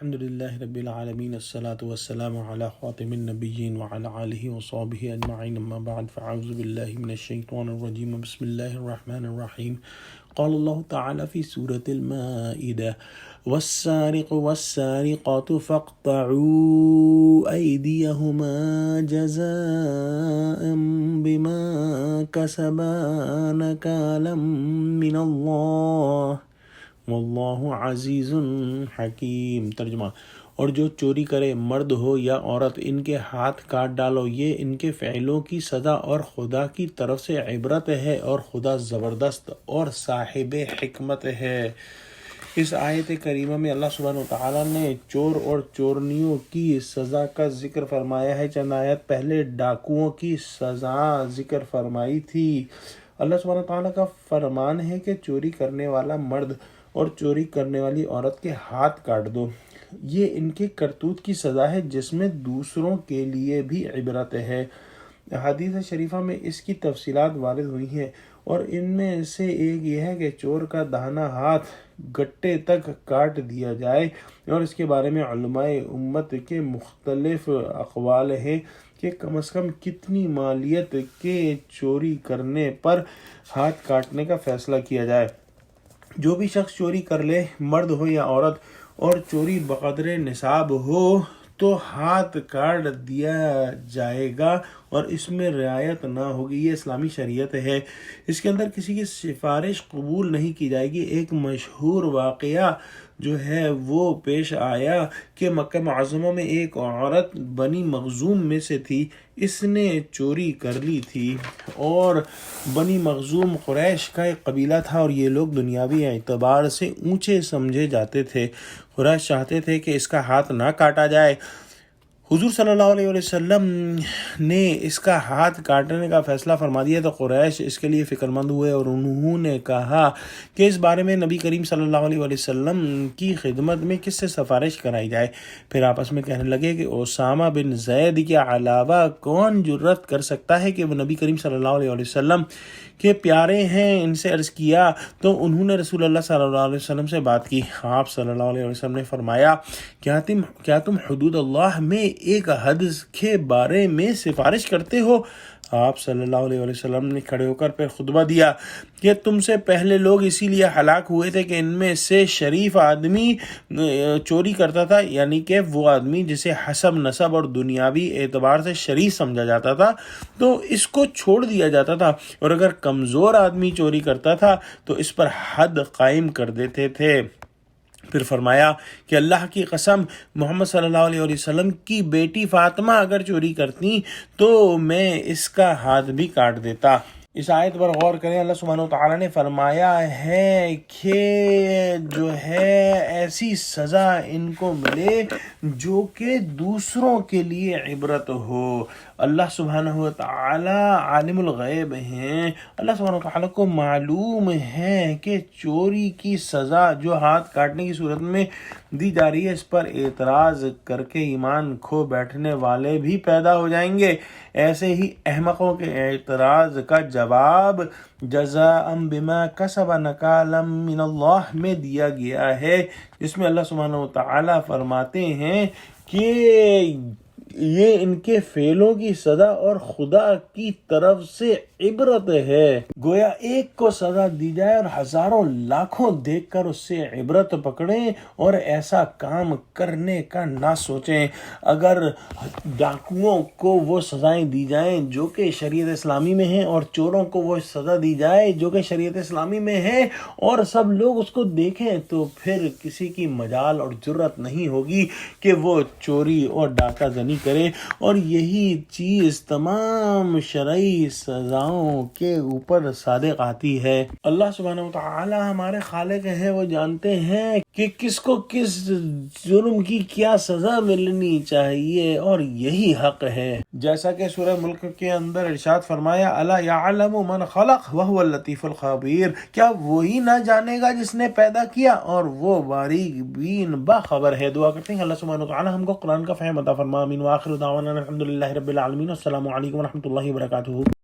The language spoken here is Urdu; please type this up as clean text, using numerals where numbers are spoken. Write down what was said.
الحمد لله رب العالمين الصلاة والسلام على خاتم النبيين وعلى آله وصحبه أجمعين أما بعد فأعوذ بالله من الشيطان الرجيم بسم الله الرحمن الرحيم قال الله تعالى في سورة المائدة والسارق والسارقات فاقطعوا أيديهما جزاء بما كسبا نكالا من الله واللہ عزیز حکیم۔ ترجمہ: اور جو چوری کرے مرد ہو یا عورت ان کے ہاتھ کاٹ ڈالو، یہ ان کے فعلوں کی سزا اور خدا کی طرف سے عبرت ہے اور خدا زبردست اور صاحب حکمت ہے۔ اس آیت کریمہ میں اللہ سبحانہ وتعالیٰ نے چور اور چورنیوں کی سزا کا ذکر فرمایا ہے۔ چند آیت پہلے ڈاکوؤں کی سزا ذکر فرمائی تھی۔ اللہ سبحانہ وتعالیٰ کا فرمان ہے کہ چوری کرنے والا مرد اور چوری کرنے والی عورت کے ہاتھ کاٹ دو۔ یہ ان کے کرتوت کی سزا ہے جس میں دوسروں کے لیے بھی عبرت ہے۔ حدیث شریفہ میں اس کی تفصیلات وارد ہوئی ہیں اور ان میں سے ایک یہ ہے کہ چور کا داہنا ہاتھ گٹے تک کاٹ دیا جائے، اور اس کے بارے میں علماء امت کے مختلف اقوال ہیں کہ کم از کم کتنی مالیت کے چوری کرنے پر ہاتھ کاٹنے کا فیصلہ کیا جائے۔ جو بھی شخص چوری کر لے، مرد ہو یا عورت، اور چوری بقدر نصاب ہو تو ہاتھ کاٹ دیا جائے گا اور اس میں رعایت نہ ہوگی۔ یہ اسلامی شریعت ہے، اس کے اندر کسی کی سفارش قبول نہیں کی جائے گی۔ ایک مشہور واقعہ جو ہے وہ پیش آیا کہ مکہ معظمہ میں ایک عورت بنی مخزوم میں سے تھی، اس نے چوری کر لی تھی، اور بنی مخزوم قریش کا ایک قبیلہ تھا اور یہ لوگ دنیاوی اعتبار سے اونچے سمجھے جاتے تھے۔ قریش چاہتے تھے کہ اس کا ہاتھ نہ کاٹا جائے۔ حضور صلی اللہ علیہ وسلم نے اس کا ہاتھ کاٹنے کا فیصلہ فرما دیا تو قریش اس کے لیے فکر مند ہوئے اور انہوں نے کہا کہ اس بارے میں نبی کریم صلی اللہ علیہ وسلم کی خدمت میں کس سے سفارش کرائی جائے۔ پھر آپس میں کہنے لگے کہ اسامہ بن زید کے علاوہ کون جرت کر سکتا ہے کہ وہ نبی کریم صلی اللہ علیہ وسلم کے پیارے ہیں۔ ان سے عرض کیا تو انہوں نے رسول اللہ صلی اللہ علیہ وسلم سے بات کی۔ آپ صلی اللہ علیہ وسلم نے فرمایا کیا تم حدود اللہ میں ایک حد کے بارے میں سفارش کرتے ہو؟ آپ صلی اللہ علیہ وسلم نے کھڑے ہو کر پھر خطبہ دیا کہ تم سے پہلے لوگ اسی لیے ہلاک ہوئے تھے کہ ان میں سے شریف آدمی چوری کرتا تھا، یعنی کہ وہ آدمی جسے حسب نسب اور دنیاوی اعتبار سے شریف سمجھا جاتا تھا تو اس کو چھوڑ دیا جاتا تھا، اور اگر کمزور آدمی چوری کرتا تھا تو اس پر حد قائم کر دیتے تھے۔ پھر فرمایا کہ اللہ کی قسم، محمد صلی اللہ علیہ وسلم کی بیٹی فاطمہ اگر چوری کرتی تو میں اس کا ہاتھ بھی کاٹ دیتا۔ اس آیت پر غور کریں۔ اللہ سبحانہ وتعالیٰ نے فرمایا ہے کہ جو ہے ایسی سزا ان کو ملے جو کہ دوسروں کے لیے عبرت ہو۔ اللہ سبحانہ وتعالیٰ عالم الغیب ہیں۔ اللہ سبحانہ وتعالیٰ کو معلوم ہے کہ چوری کی سزا جو ہاتھ کاٹنے کی صورت میں دی جا رہی ہے، اس پر اعتراض کر کے ایمان کھو بیٹھنے والے بھی پیدا ہو جائیں گے۔ ایسے ہی احمقوں کے اعتراض کا جواب جزاء بما کسب نکالا من اللہ میں دیا گیا ہے، جس میں اللہ سبحانہ وتعالیٰ فرماتے ہیں کہ یہ ان کے فعلوں کی سزا اور خدا کی طرف سے عبرت ہے۔ گویا ایک کو سزا دی جائے اور ہزاروں لاکھوں دیکھ کر اس سے عبرت پکڑیں اور ایسا کام کرنے کا نہ سوچیں۔ اگر ڈاکوؤں کو وہ سزائیں دی جائیں جو کہ شریعت اسلامی میں ہیں، اور چوروں کو وہ سزا دی جائے جو کہ شریعت اسلامی میں ہے، اور سب لوگ اس کو دیکھیں، تو پھر کسی کی مجال اور جرت نہیں ہوگی کہ وہ چوری اور ڈاکہ زنی کرے، اور یہی چیز تمام شرعی سزاؤں کے اوپر صادق آتی ہے۔ اللہ سبحانہ وتعالی ہمارے خالق ہیں، وہ جانتے ہیں کہ کس کو کس جرم کی کیا سزا ملنی چاہیے، اور یہی حق ہے۔ جیسا کہ سورہ ملک کے اندر ارشاد فرمایا الا یعلم من خلق وهو اللطیف الخبیر، کیا وہی نہ جانے گا جس نے پیدا کیا اور وہ باریک بین باخبر ہے۔ دعا کرتے ہیں اللہ سبحانہ وتعالی ہم کو قرآن کا فہم عطا فرما۔ آمین۔ وآخر دعوانا الحمد للہ رب العالمین۔ السلام علیکم ورحمۃ اللہ وبرکاتہ۔